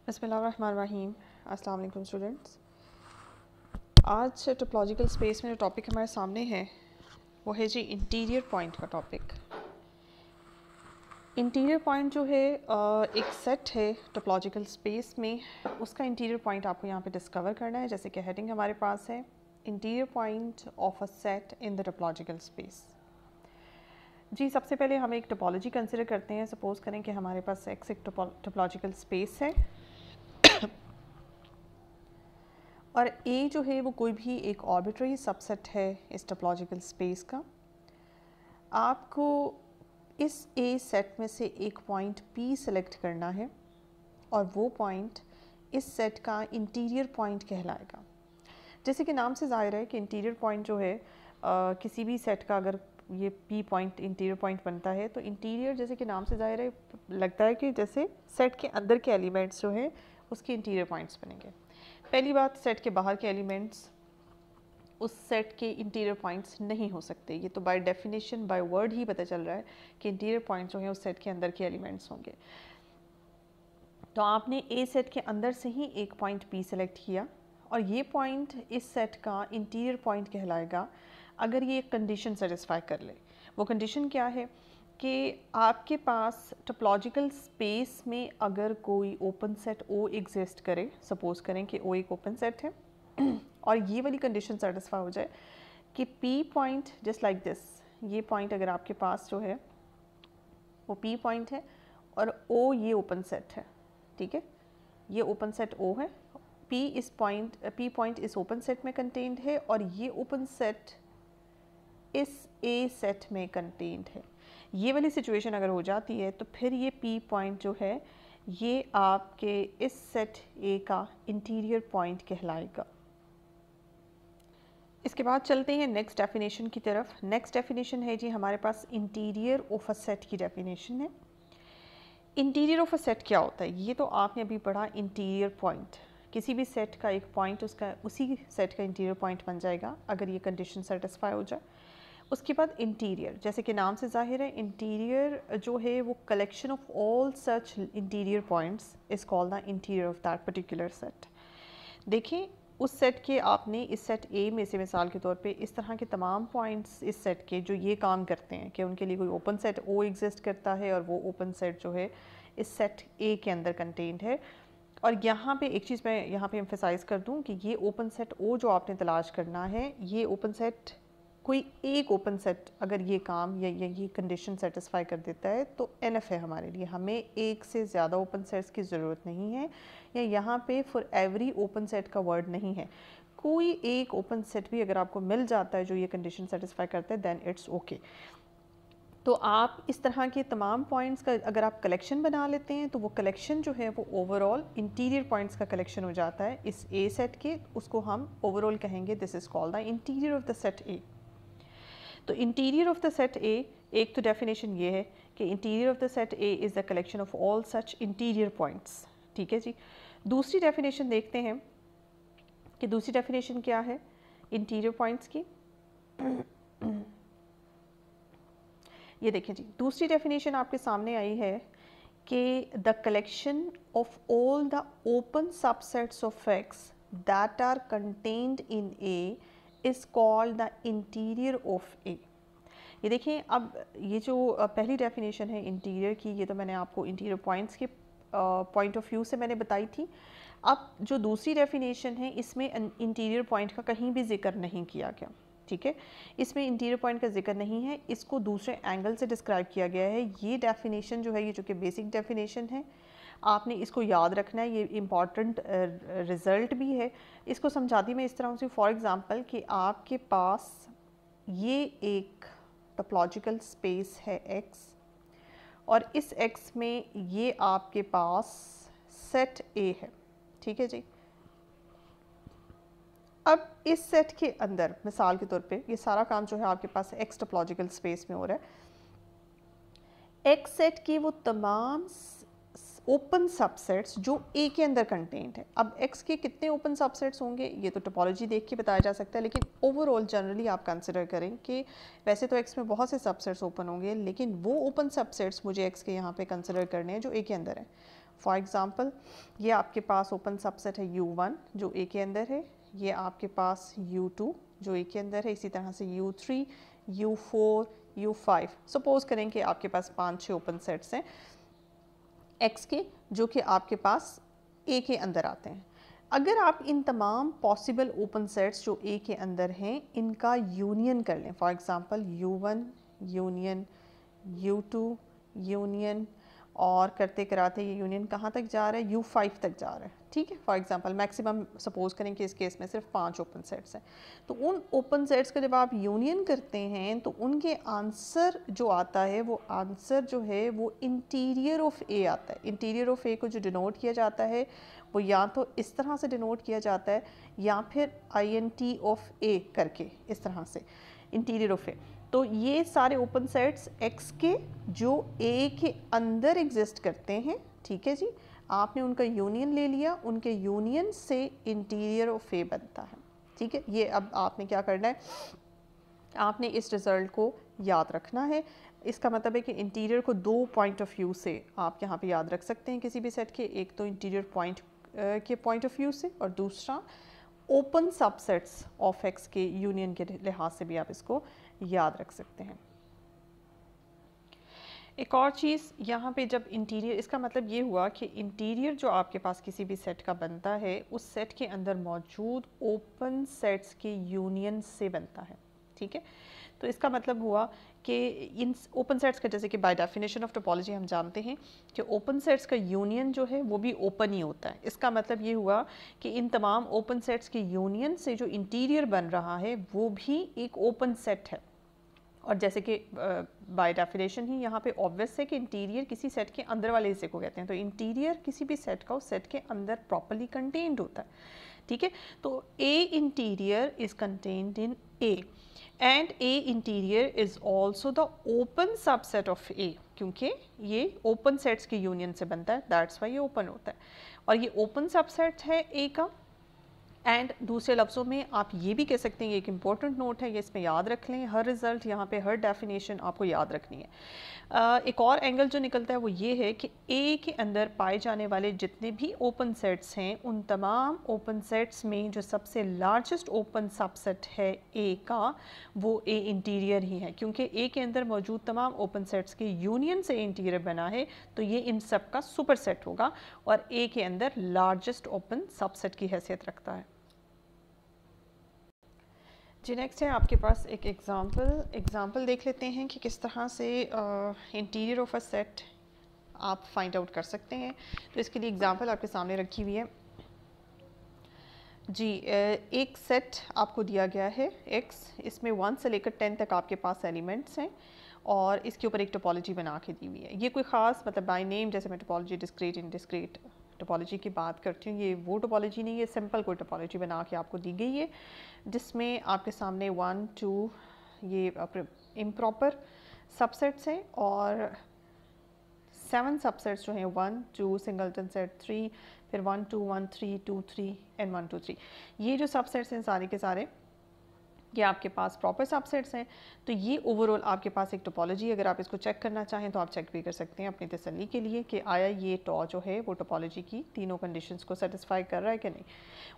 बिस्मिल्लाहिर्रहमानिर्रहीम। अस्सलाम वालेकुम स्टूडेंट्स। आज टोपोलॉजिकल स्पेस में जो टॉपिक हमारे सामने है वो है जी इंटीरियर पॉइंट का टॉपिक। इंटीरियर पॉइंट जो है एक सेट है टोपोलॉजिकल स्पेस में, उसका इंटीरियर पॉइंट आपको यहाँ पे डिस्कवर करना है। जैसे कि हेडिंग हमारे पास है interior point of a set in the topological space. जी सबसे पहले हम एक टोपोलॉजी कंसिडर करते हैं। सपोज़ करें कि हमारे पास एक्स एक टोपोलॉजिकल स्पेस है और ए जो है वो कोई भी एक आर्बिट्रेरी सबसेट है इस टोपोलॉजिकल स्पेस का। आपको इस ए सेट में से एक पॉइंट पी सेलेक्ट करना है और वो पॉइंट इस सेट का इंटीरियर पॉइंट कहलाएगा। जैसे कि नाम से ज़ाहिर है कि इंटीरियर पॉइंट जो है किसी भी सेट का अगर ये पी पॉइंट इंटीरियर पॉइंट बनता है तो इंटीरियर जैसे कि नाम से ज़ाहिर है लगता है कि जैसे सेट के अंदर के एलिमेंट्स जो है उसके इंटीरियर पॉइंट्स बनेंगे। पहली बात, सेट के बाहर के एलिमेंट्स उस सेट के इंटीरियर पॉइंट्स नहीं हो सकते। ये तो बाय डेफिनेशन बाय वर्ड ही पता चल रहा है कि इंटीरियर पॉइंट जो है उस सेट के अंदर के एलिमेंट्स होंगे। तो आपने ए सेट के अंदर से ही एक पॉइंट पी सेलेक्ट किया और ये पॉइंट इस सेट का इंटीरियर पॉइंट कहलाएगा अगर ये एक कंडीशन सेटिस्फाई कर ले। वो कंडीशन क्या है कि आपके पास टोपोलॉजिकल स्पेस में अगर कोई ओपन सेट ओ एग्जिस्ट करे, सपोज करें कि ओ एक ओपन सेट है और ये वाली कंडीशन सेटिस्फाई हो जाए कि P point just like this, ये पॉइंट अगर आपके पास जो है वो पी पॉइंट है और ओ ये ओपन सेट है, ठीक है, ये ओपन सेट ओ है, पी पॉइंट इस ओपन सेट में कंटेन्ड है और ये ओपन सेट इस ए सेट में कंटेन्ड है। ये वाली सिचुएशन अगर हो जाती है तो फिर ये पी पॉइंट जो है ये आपके इस सेट ए का इंटीरियर पॉइंट कहलाएगा। इसके बाद चलते हैं नेक्स्ट डेफिनेशन की तरफ। नेक्स्ट डेफिनेशन है जी हमारे पास इंटीरियर ऑफ अ सेट की डेफिनेशन है। इंटीरियर ऑफ अ सेट क्या होता है ये तो आपने अभी पढ़ा। इंटीरियर पॉइंट किसी भी सेट का एक पॉइंट उसका उसी सेट का इंटीरियर पॉइंट बन जाएगा अगर ये कंडीशन सेटिस्फाई हो जाए। उसके बाद इंटीरियर, जैसे कि नाम से जाहिर है इंटीरियर जो है वो collection of all such interior points is called the interior of that particular set. देखिए उस सेट के आपने इस सेट ए में से मिसाल के तौर पे इस तरह के तमाम पॉइंट्स इस सेट के जो ये काम करते हैं कि उनके लिए कोई ओपन सेट ओ एग्जिस्ट करता है और वो ओपन सेट जो है इस सेट ए के अंदर कंटेन्ड है। और यहाँ पे एक चीज़ मैं यहाँ पे एम्फेसाइज कर दूँ कि ये ओपन सेट ओ जो आपने तलाश करना है, ये ओपन सेट कोई एक ओपन सेट अगर ये काम या ये कंडीशन सेटिस्फाई कर देता है तो एनफ है हमारे लिए। हमें एक से ज़्यादा ओपन सेट्स की ज़रूरत नहीं है, या यहाँ पे फॉर एवरी ओपन सेट का वर्ड नहीं है। कोई एक ओपन सेट भी अगर आपको मिल जाता है जो ये कंडीशन सेटिस्फाई करता है देन इट्स ओके। तो आप इस तरह के तमाम पॉइंट्स का अगर आप कलेक्शन बना लेते हैं तो वो कलेक्शन जो है वो ओवरऑल इंटीरियर पॉइंट्स का कलेक्शन हो जाता है इस ए सेट के। उसको हम ओवरऑल कहेंगे this is called the interior of the set A. तो interior of the set A, एक तो डेफिनेशन ये है कि interior of the set A is the collection of all such interior points, ठीक है जी। दूसरी डेफिनेशन देखते हैं कि दूसरी डेफिनेशन क्या है इंटीरियर पॉइंट्स की। ये देखें जी, दूसरी डेफिनेशन आपके सामने आई है कि the collection of all the open subsets of X that are contained in A is called the interior of A. ये देखिए, अब ये जो पहली डेफिनेशन है इंटीरियर की, ये तो मैंने आपको इंटीरियर पॉइंट्स के पॉइंट ऑफ व्यू से मैंने बताई थी। अब जो दूसरी डेफिनेशन है इसमें इंटीरियर पॉइंट का कहीं भी जिक्र नहीं किया गया, ठीक है, इसमें इंटीरियर पॉइंट का जिक्र नहीं है, इसको दूसरे एंगल से डिस्क्राइब किया गया है। ये डेफिनेशन जो है ये जो कि बेसिक डेफिनेशन है, आपने इसको याद रखना है, ये इम्पॉर्टेंट रिज़ल्ट भी है। इसको समझाती मैं इस तरह से, फॉर एग्ज़ाम्पल कि आपके पास ये एक टोपोलॉजिकल स्पेस है X और इस X में ये आपके पास सेट A है, ठीक है जी। अब इस सेट के अंदर मिसाल के तौर पे ये सारा काम जो है आपके पास X टोपोलॉजिकल स्पेस में हो रहा है। X सेट की वो तमाम ओपन सबसेट्स जो ए के अंदर कंटेंट है। अब एक्स के कितने ओपन सबसेट्स होंगे ये तो टोपोलॉजी देख के बताया जा सकता है, लेकिन ओवरऑल जनरली आप कंसिडर करें कि वैसे तो एक्स में बहुत से सबसेट्स ओपन होंगे, लेकिन वो ओपन सबसेट्स मुझे एक्स के यहाँ पे कंसिडर करने हैं जो ए के अंदर है। फॉर एग्ज़ाम्पल ये आपके पास ओपन सबसेट है U1 जो ए के अंदर है, ये आपके पास U2 जो ए के अंदर है, इसी तरह से U3, U4, U5। सपोज करें कि आपके पास 5-6 ओपन सेट्स हैं X के जो कि आपके पास ए के अंदर आते हैं। अगर आप इन तमाम पॉसिबल ओपन सेट्स जो ए के अंदर हैं इनका यूनियन कर लें, for example U1 union U2 union, और करते कराते ये यूनियन कहाँ तक जा रहा है, U5 तक जा रहा है, ठीक है। फॉर एग्जांपल मैक्सिमम सपोज करें कि इस केस में सिर्फ 5 ओपन सेट्स हैं, तो उन ओपन सेट्स का जब आप यूनियन करते हैं तो उनके आंसर जो आता है वो आंसर जो है वो इंटीरियर ऑफ ए आता है। इंटीरियर ऑफ ए को जो डिनोट किया जाता है वो या तो इस तरह से डिनोट किया जाता है या फिर INT ऑफ ए करके, इस तरह से इंटीरियर ऑफ ए। तो ये सारे ओपन सेट्स X के जो A के अंदर एग्जिस्ट करते हैं, ठीक है जी। आपने उनका यूनियन ले लिया, उनके यूनियन से इंटीरियर ऑफ A बनता है, ठीक है। ये अब आपने क्या करना है, आपने इस रिज़ल्ट को याद रखना है। इसका मतलब है कि इंटीरियर को 2 पॉइंट ऑफ व्यू से आप यहाँ पे याद रख सकते हैं किसी भी सेट के, एक तो इंटीरियर पॉइंट के पॉइंट ऑफ व्यू से और दूसरा ओपन सबसेट्स ऑफ X के यूनियन के लिहाज से भी आप इसको याद रख सकते हैं। एक और चीज़ यहाँ पे जब इंटीरियर, इसका मतलब ये हुआ कि इंटीरियर जो आपके पास किसी भी सेट का बनता है उस सेट के अंदर मौजूद ओपन सेट्स के यूनियन से बनता है, ठीक है। तो इसका मतलब हुआ कि इन ओपन सेट्स का, जैसे कि बाय डेफिनेशन ऑफ टोपोलॉजी हम जानते हैं कि ओपन सेट्स का यूनियन जो है वो भी ओपन ही होता है। इसका मतलब ये हुआ कि इन तमाम ओपन सेट्स के यूनियन से जो इंटीरियर बन रहा है वो भी एक ओपन सेट है। और जैसे कि बाय डेफिनेशन ही यहाँ पे ऑब्वियस है कि इंटीरियर किसी सेट के अंदर वाले हिस्से को कहते हैं, तो इंटीरियर किसी भी सेट का उस सेट के अंदर प्रॉपर्ली कंटेन्ड होता है, ठीक है। तो A interior is contained in A and A interior is also the open subset of A, क्योंकि ये ओपन सेट्स के यूनियन से बनता है, दैट्स वाई ये ओपन होता है। और ये ओपन सबसेट है A का। एंड दूसरे लफ्ज़ों में आप ये भी कह सकते हैं, ये एक इम्पॉर्टेंट नोट है, ये इसमें याद रख लें, हर रिज़ल्ट यहाँ पे हर डेफिनेशन आपको याद रखनी है। एक और एंगल जो निकलता है वो ये है कि A के अंदर पाए जाने वाले जितने भी ओपन सेट्स हैं उन तमाम ओपन सेट्स में जो सबसे लार्जेस्ट ओपन सबसेट है A का, वो A इंटीरियर ही है, क्योंकि A के अंदर मौजूद तमाम ओपन सेट्स के यूनियन से इंटीरियर बना है, तो ये इन सब का सुपर सेट होगा और A के अंदर लार्जेस्ट ओपन सबसेट की हैसियत रखता है। जी नेक्स्ट है आपके पास एक एग्ज़ाम्पल देख लेते हैं कि किस तरह से इंटीरियर ऑफ अ सेट आप फाइंड आउट कर सकते हैं। तो इसके लिए एग्ज़ाम्पल आपके सामने रखी हुई है जी। एक सेट आपको दिया गया है X, इसमें 1 से लेकर 10 तक आपके पास एलिमेंट्स हैं और इसके ऊपर एक टोपोलॉजी बना के दी हुई है। ये कोई ख़ास मतलब बाय नेम, जैसे मैं टोपोलॉजी डिस्क्रीट इनडिस्क्रीट टोपोलॉजी की बात करती हूँ, ये वो टोपोलॉजी नहीं है, सिंपल कोई टोपोलॉजी बना के आपको दी गई है जिसमें आपके सामने 1, 2 ये इम्प्रॉपर सबसेट्स हैं और 7 सबसेट्स जो हैं 1, 2 सिंगलटन सेट 3, फिर 1, 2, 1, 3, 2, 3 एंड 1, 2, 3। ये जो सबसेट्स हैं सारे के सारे ये आपके पास प्रॉपर सबसेट्स हैं। तो ये ओवरऑल आपके पास एक टोपोलॉजी, अगर आप इसको चेक करना चाहें तो आप चेक भी कर सकते हैं अपनी तसल्ली के लिए कि आया ये टॉ जो है वो टोपोलॉजी की तीनों कंडीशंस को सेटिस्फाई कर रहा है कि नहीं।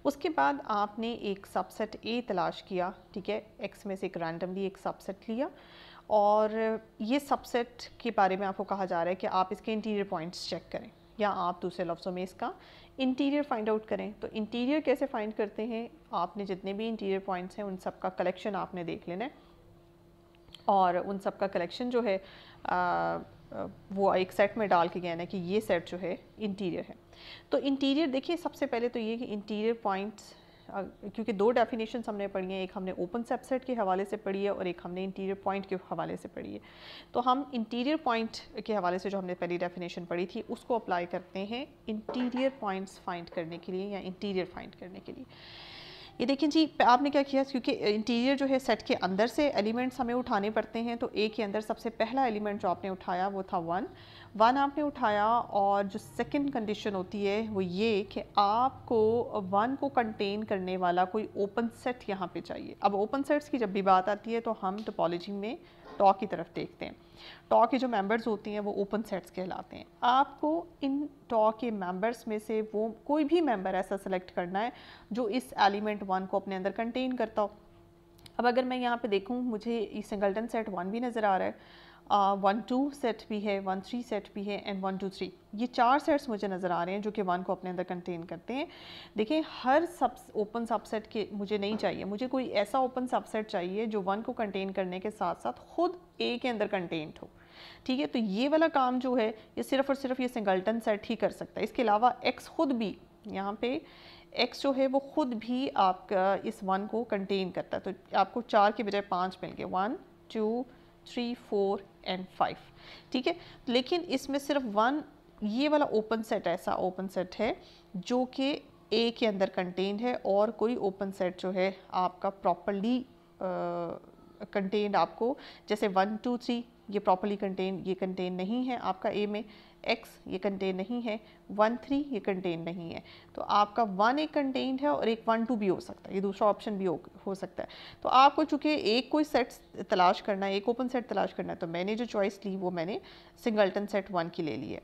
उसके बाद आपने एक सबसेट A तलाश किया, ठीक है, X में से एक रैंडमली एक सबसेट लिया और ये सबसेट के बारे में आपको कहा जा रहा है कि आप इसके इंटीरियर पॉइंट्स चेक करें या आप दूसरे लफ्ज़ों में इसका इंटीरियर फाइंड आउट करें। तो इंटीरियर कैसे फाइंड करते हैं, आपने जितने भी इंटीरियर पॉइंट्स हैं उन सब का कलेक्शन आपने देख लेना है और उन सब का कलेक्शन जो है वो एक सेट में डाल के कहना है कि ये सेट जो है इंटीरियर है। तो इंटीरियर देखिए, सबसे पहले तो ये कि इंटीरियर पॉइंट्स, क्योंकि 2 डेफिनेशन हमने पढ़ी हैं, एक हमने ओपन सबसेट के हवाले से पढ़ी है और एक हमने इंटीरियर पॉइंट के हवाले से पढ़ी है। तो हम इंटीरियर पॉइंट के हवाले से जो हमने पहली डेफिनेशन पढ़ी थी उसको अप्लाई करते हैं इंटीरियर पॉइंट्स फाइंड करने के लिए या इंटीरियर फाइंड करने के लिए। ये देखिए जी, आपने क्या किया, क्योंकि इंटीरियर जो है सेट के अंदर से एलिमेंट्स हमें उठाने पड़ते हैं, तो A के अंदर सबसे पहला एलिमेंट जो आपने उठाया वो था 1 आपने उठाया और जो सेकंड कंडीशन होती है वो ये कि आपको 1 को कंटेन करने वाला कोई ओपन सेट यहाँ पे चाहिए। अब ओपन सेट्स की जब भी बात आती है तो हम टोपोलॉजी में टॉ की तरफ देखते हैं, टॉ के जो मेंबर्स होती हैं वो ओपन सेट्स कहलाते हैं। आपको इन टॉ के मेंबर्स में से वो कोई भी मेंबर ऐसा सेलेक्ट करना है जो इस एलिमेंट 1 को अपने अंदर कंटेन करता हो। अब अगर मैं यहाँ पे देखूँ, मुझे सिंगल्टन सेट 1 भी नज़र आ रहा है, 1 2 सेट भी है, 1 3 सेट भी है एंड 1 2 3, ये 4 सेट्स मुझे नज़र आ रहे हैं जो कि 1 को अपने अंदर कंटेन करते हैं। देखिए, हर ओपन सबसेट के मुझे नहीं चाहिए, मुझे कोई ऐसा ओपन सबसेट चाहिए जो 1 को कंटेन करने के साथ साथ खुद ए के अंदर कंटेंट हो। ठीक है, तो ये वाला काम जो है ये सिर्फ और सिर्फ ये सिंगल्टन सेट ही कर सकता है। इसके अलावा एक्स खुद भी, यहाँ पे एक्स जो है वो खुद भी आपका इस 1 को कंटेन करता है। तो आपको 4 के बजाय 5 मिल गए, 1 2 3 4 एंड 5। ठीक है, लेकिन इसमें सिर्फ 1 ये वाला ओपन सेट ऐसा ओपन सेट है जो कि ए के अंदर कंटेन है, और कोई ओपन सेट जो है आपका प्रॉपर्ली कंटेन्ड, आपको जैसे 1 2 3 ये प्रॉपर्ली कंटेन, ये कंटेन नहीं है आपका ए में, x ये कंटेन नहीं है, 1 3 ये कंटेन नहीं है। तो आपका 1 एक कंटेन्ड है और एक 1 2 भी हो सकता है, ये दूसरा ऑप्शन भी हो सकता है। तो आपको चूँकि एक कोई सेट तलाश करना है, एक ओपन सेट तलाश करना है, तो मैंने जो चॉइस ली वो मैंने सिंगल्टन सेट 1 की ले ली है।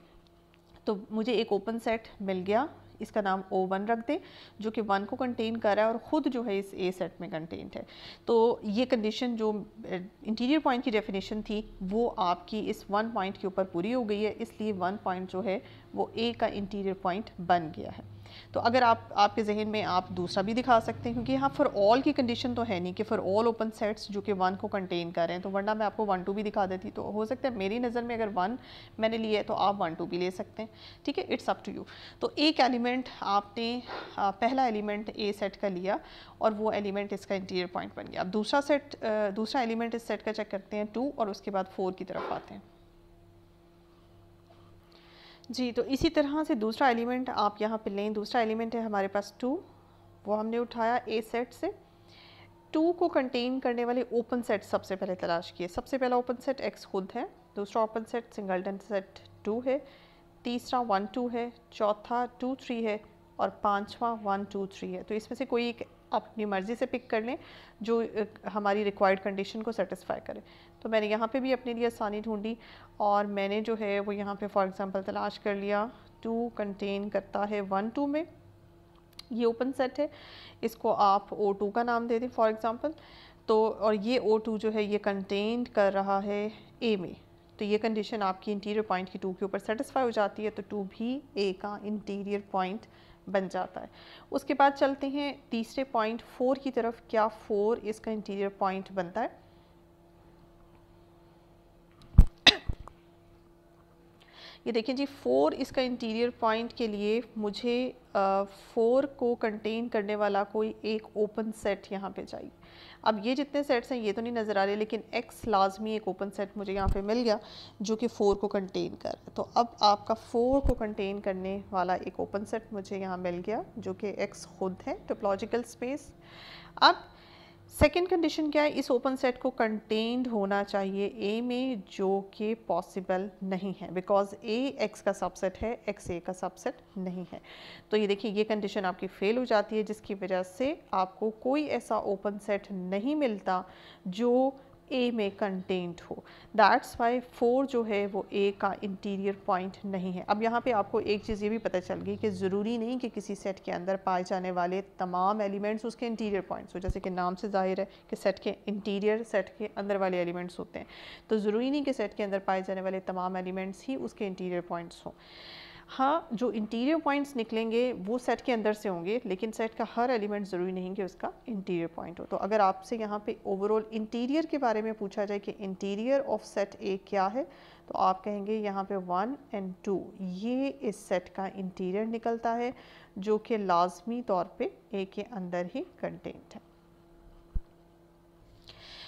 तो मुझे एक ओपन सेट मिल गया, इसका नाम O1 रख दें, जो कि 1 को कंटेन कर रहा है और ख़ुद जो है इस ए सेट में कंटेंट है। तो ये कंडीशन जो इंटीरियर पॉइंट की डेफिनेशन थी वो आपकी इस 1 पॉइंट के ऊपर पूरी हो गई है, इसलिए 1 पॉइंट जो है वो ए का इंटीरियर पॉइंट बन गया है। तो अगर आपके जहन में आप दूसरा भी दिखा सकते हैं, क्योंकि यहाँ फॉर ऑल की कंडीशन तो है नहीं कि फॉर ऑल ओपन सेट्स जो कि 1 को कंटेन कर रहे हैं, तो वरना मैं आपको 1 2 भी दिखा देती। तो हो सकता है मेरी नज़र में अगर 1 मैंने लिया है तो आप 1 2 भी ले सकते हैं। ठीक है, इट्स अप टू यू। तो एक एलिमेंट आपने पहला एलिमेंट ए सेट का लिया और वो एलिमेंट इसका इंटीरियर पॉइंट बन गया। अब दूसरा एलिमेंट इस सेट का चेक करते हैं 2, और उसके बाद 4 की तरफ आते हैं। जी, तो इसी तरह से दूसरा एलिमेंट आप यहाँ पे लें। दूसरा एलिमेंट है हमारे पास 2, वो हमने उठाया ए सेट से। 2 को कंटेन करने वाले ओपन सेट सबसे पहले तलाश किए। सबसे पहला ओपन सेट x खुद है, दूसरा ओपन सेट सिंगल्टन सेट 2 है, तीसरा 1 2 है, चौथा 2 3 है और पांचवा 1 2 3 है। तो इसमें से कोई एक आप अपनी मर्ज़ी से पिक कर लें जो हमारी रिक्वायर्ड कंडीशन को सेटिस्फाई करे। तो मैंने यहाँ पे भी अपने लिए आसानी ढूंढी और मैंने जो है वो यहाँ पे फॉर एग्जांपल तलाश कर लिया 2 कंटेन करता है 1 2 में, ये ओपन सेट है, इसको आप O2 का नाम दे दें फॉर एग्जांपल। तो और ये O2 जो है ये कंटेन कर रहा है ए में, तो ये कंडीशन आपकी इंटीरियर पॉइंट की 2 के ऊपर सेटिस्फाई हो जाती है, तो 2 भी ए का इंटीरियर पॉइंट बन जाता है। उसके बाद चलते हैं तीसरे पॉइंट 4 की तरफ। क्या 4 इसका इंटीरियर पॉइंट बनता है? ये देखिए जी, 4 इसका इंटीरियर पॉइंट के लिए मुझे 4 को कंटेन करने वाला कोई एक ओपन सेट यहाँ पे चाहिए। अब ये जितने सेट्स हैं ये तो नहीं नज़र आ रहे, लेकिन x लाजमी एक ओपन सेट मुझे यहाँ पे मिल गया जो कि 4 को कंटेन कर रहा है। तो अब आपका 4 को कंटेन करने वाला एक ओपन सेट मुझे यहाँ मिल गया जो कि x खुद है, टोपोलॉजिकल स्पेस। अब सेकेंड कंडीशन क्या है? इस ओपन सेट को कंटेन्ड होना चाहिए ए में, जो कि पॉसिबल नहीं है बिकॉज ए एक्स का सबसेट है, एक्स ए का सबसेट नहीं है। तो ये देखिए ये कंडीशन आपकी फेल हो जाती है, जिसकी वजह से आपको कोई ऐसा ओपन सेट नहीं मिलता जो ए में कंटेंट हो। दैट्स वाई 4 जो है वो ए का इंटीरियर पॉइंट नहीं है। अब यहाँ पे आपको एक चीज़ ये भी पता चल गई कि ज़रूरी नहीं कि किसी सेट के अंदर पाए जाने वाले तमाम एलिमेंट्स उसके इंटीरियर पॉइंट्स हो। जैसे कि नाम से जाहिर है कि सेट के इंटीरियर सेट के अंदर वाले एलिमेंट्स होते हैं, तो ज़रूरी नहीं कि सेट के अंदर पाए जाने वाले तमाम एलिमेंट्स ही उसके इंटीरियर पॉइंट्स हों। हाँ, जो इंटीरियर पॉइंट्स निकलेंगे वो सेट के अंदर से होंगे, लेकिन सेट का हर एलिमेंट ज़रूरी नहीं कि उसका इंटीरियर पॉइंट हो। तो अगर आपसे यहाँ पे ओवरऑल इंटीरियर के बारे में पूछा जाए कि इंटीरियर ऑफ सेट ए क्या है, तो आप कहेंगे यहाँ पे 1 और 2 ये इस सेट का इंटीरियर निकलता है, जो कि लाजमी तौर पे ए के अंदर ही कंटेंट है।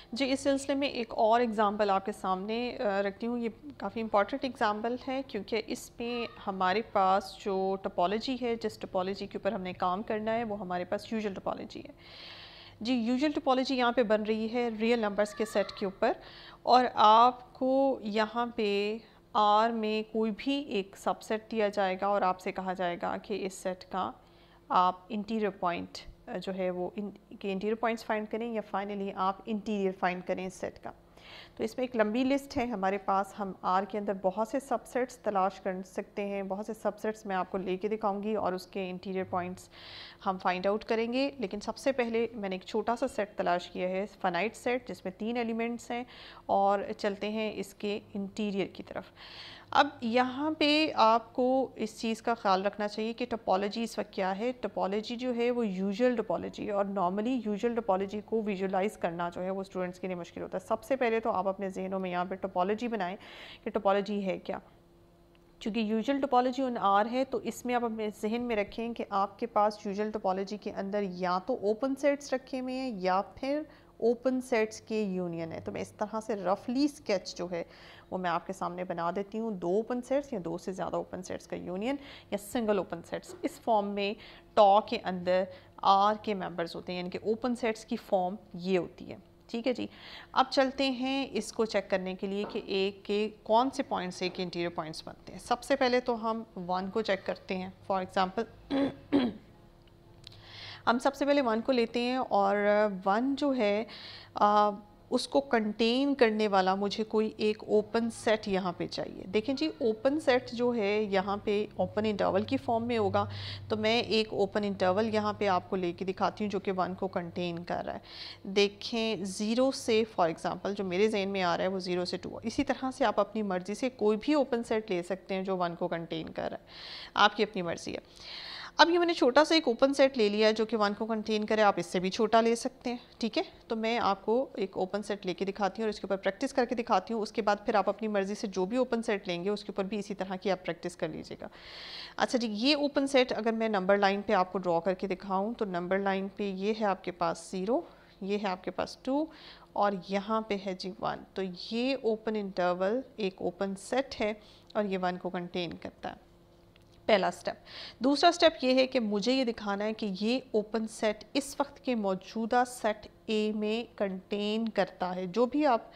जी, इस सिलसिले में एक और एग्ज़ाम्पल आपके सामने रखती हूँ। ये काफ़ी इंपॉर्टेंट एग्ज़ाम्पल है क्योंकि इसमें हमारे पास जो टोपोलॉजी है, जिस टोपोलॉजी के ऊपर हमने काम करना है, वो हमारे पास यूजुअल टोपोलॉजी है। जी, यूजुअल टोपोलॉजी यहाँ पे बन रही है रियल नंबर्स के सेट के ऊपर, और आपको यहाँ पे आर में कोई भी एक सबसेट दिया जाएगा और आपसे कहा जाएगा कि इस सेट का आप इंटीरियर पॉइंट जो है वो इंटीरियर पॉइंट्स फाइंड करें या फाइनली आप इंटीरियर फाइंड करें इस सेट का। तो इसमें एक लंबी लिस्ट है हमारे पास। हम आर के अंदर बहुत से सबसेट्स तलाश कर सकते हैं, बहुत से सबसेट्स मैं आपको लेके दिखाऊंगी और उसके इंटीरियर पॉइंट्स हम फाइंड आउट करेंगे। लेकिन सबसे पहले मैंने एक छोटा सा सेट तलाश किया है, फाइनाइट सेट, जिसमें 3 एलिमेंट्स हैं, और चलते हैं इसके इंटीरियर की तरफ। अब यहाँ पे आपको इस चीज़ का ख्याल रखना चाहिए कि टोपोलॉजी इस वक्त क्या है। टोपोलॉजी जो है वो यूजुअल टोपोलॉजी है, और नॉर्मली यूजुअल टोपोलॉजी को विजुलाइज करना जो है वो स्टूडेंट्स के लिए मुश्किल होता है। सबसे पहले तो आप अपने जहनों में यहाँ पे टोपोलॉजी बनाएं कि टोपोलॉजी है क्या। चूँकि यूजुअल टोपोलॉजी ऑन आर है, तो इसमें आप अपने जहन में रखें कि आपके पास यूजुअल टोपोलॉजी के अंदर या तो ओपन सेट्स रखे हुए हैं या फिर ओपन सेट्स के यूनियन है। तो मैं इस तरह से रफली स्केच जो है वो मैं आपके सामने बना देती हूँ। 2 ओपन सेट्स या 2 से ज़्यादा ओपन सेट्स का यूनियन या सिंगल ओपन सेट्स, इस फॉर्म में टॉ के अंदर आर के मेंबर्स होते हैं, यानी कि ओपन सेट्स की फॉर्म ये होती है। ठीक है जी। अब चलते हैं इसको चेक करने के लिए कि ए के कौन से पॉइंट्स ए के इंटीरियर पॉइंट्स बनते हैं। सबसे पहले तो हम 1 को चेक करते हैं। फॉर एग्ज़ाम्पल हम सबसे पहले 1 को लेते हैं, और 1 जो है उसको कंटेन करने वाला मुझे कोई एक ओपन सेट यहाँ पे चाहिए। देखें जी, ओपन सेट जो है यहाँ पे ओपन इंटरवल की फॉर्म में होगा। तो मैं एक ओपन इंटरवल यहाँ पे आपको लेके दिखाती हूँ जो कि 1 को कंटेन कर रहा है। देखें 0 से, फॉर एग्जांपल जो मेरे जहन में आ रहा है वो 0 से 2। इसी तरह से आप अपनी मर्ज़ी से कोई भी ओपन सेट ले सकते हैं जो 1 को कंटेन कर रहा है, आपकी अपनी मर्ज़ी है। अब ये मैंने छोटा सा एक ओपन सेट ले लिया है जो कि 1 को कंटेन करे, आप इससे भी छोटा ले सकते हैं। ठीक है, तो मैं आपको एक ओपन सेट लेके दिखाती हूँ और इसके ऊपर प्रैक्टिस करके दिखाती हूँ। उसके बाद फिर आप अपनी मर्ज़ी से जो भी ओपन सेट लेंगे उसके ऊपर भी इसी तरह की आप प्रैक्टिस कर लीजिएगा। अच्छा जी, ये ओपन सेट अगर मैं नंबर लाइन पे आपको ड्रॉ करके दिखाऊँ तो नंबर लाइन पे ये है आपके पास 0, ये है आपके पास 2 और यहाँ पे है जी 1। तो ये ओपन इंटरवल एक ओपन सेट है और ये 1 को कंटेन करता है, पहला स्टेप। दूसरा स्टेप ये है कि मुझे ये दिखाना है कि ये ओपन सेट इस वक्त के मौजूदा सेट ए में कंटेन करता है। जो भी आप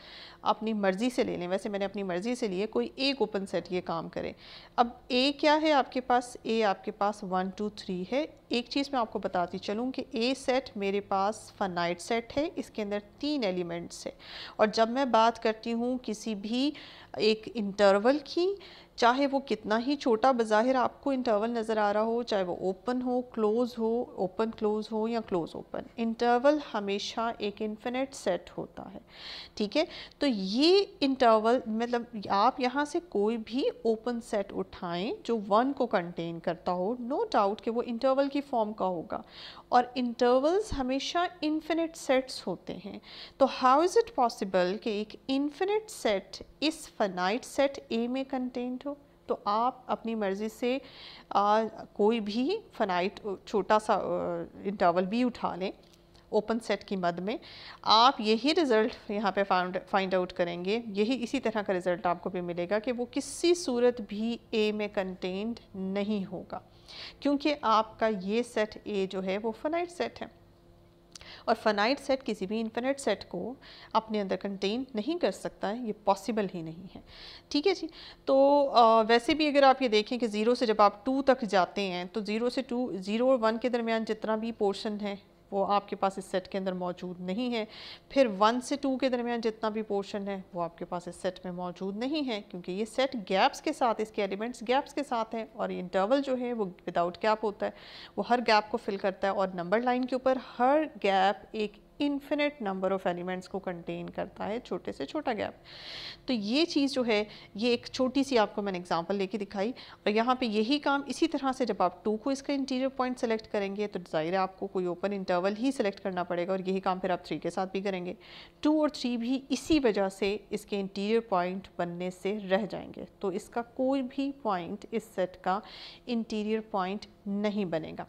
अपनी मर्ज़ी से ले लें, वैसे मैंने अपनी मर्ज़ी से लिए, कोई एक ओपन सेट ये काम करे। अब ए क्या है आपके पास? ए आपके पास 1 2 3 है। एक चीज़ मैं आपको बताती चलूँ कि ए सेट मेरे पास फाइनाइट सेट है, इसके अंदर 3 एलिमेंट्स है। और जब मैं बात करती हूँ किसी भी एक इंटरवल की, चाहे वो कितना ही छोटा बज़ाहिर आपको इंटरवल नज़र आ रहा हो, चाहे वो ओपन हो, क्लोज़ हो, ओपन क्लोज़ हो या क्लोज़ ओपन, इंटरवल हमेशा एक इन्फिनिट सेट होता है। ठीक है, तो ये इंटरवल मतलब आप यहाँ से कोई भी ओपन सेट उठाएं जो 1 को कंटेन करता हो, नो डाउट कि वो इंटरवल की फॉर्म का होगा। और इंटरवल्स हमेशा इन्फिनिट सेट्स होते हैं। तो हाउ इज़ इट पॉसिबल कि एक इन्फिनिट सेट इस फाइनाइट सेट ए में कंटेन्ड हो? तो आप अपनी मर्ज़ी से कोई भी फाइनाइट छोटा सा इंटरवल भी उठा लें ओपन सेट की मद में, आप यही रिज़ल्ट यहाँ पे फाइंड आउट करेंगे। यही इसी तरह का रिज़ल्ट आपको भी मिलेगा कि वो किसी सूरत भी ए में कंटेन्ड नहीं होगा, क्योंकि आपका ये सेट ए जो है वो फाइनाइट सेट है और फाइनाइट सेट किसी भी इन्फिनिट सेट को अपने अंदर कंटेन नहीं कर सकता है, ये पॉसिबल ही नहीं है। ठीक है जी। तो वैसे भी अगर आप ये देखें कि 0 से जब आप 2 तक जाते हैं तो 0 से 2, 0 और 1 के दरमियान जितना भी पोर्शन है वो आपके पास इस सेट के अंदर मौजूद नहीं है। फिर 1 से 2 के दरमियान जितना भी पोर्शन है वो आपके पास इस सेट में मौजूद नहीं है, क्योंकि ये सेट गैप्स के साथ, इसके एलिमेंट्स गैप्स के साथ हैं और इंटरवल जो है वो विदाउट गैप होता है, वो हर गैप को फिल करता है। और नंबर लाइन के ऊपर हर गैप एक इन्फिनिट नंबर ऑफ एलिमेंट्स को कंटेन करता है, छोटे से छोटा गैप। तो ये चीज़ जो है, ये एक छोटी सी आपको मैंने एग्जांपल लेके दिखाई। और यहाँ पे यही काम इसी तरह से जब आप 2 को इसका इंटीरियर पॉइंट सेलेक्ट करेंगे तो ज़ाहिर है आपको कोई ओपन इंटरवल ही सेलेक्ट करना पड़ेगा, और यही काम फिर आप 3 के साथ भी करेंगे। 2 और 3 भी इसी वजह से इसके इंटीरियर पॉइंट बनने से रह जाएंगे। तो इसका कोई भी पॉइंट इस सेट का इंटीरियर पॉइंट नहीं बनेगा।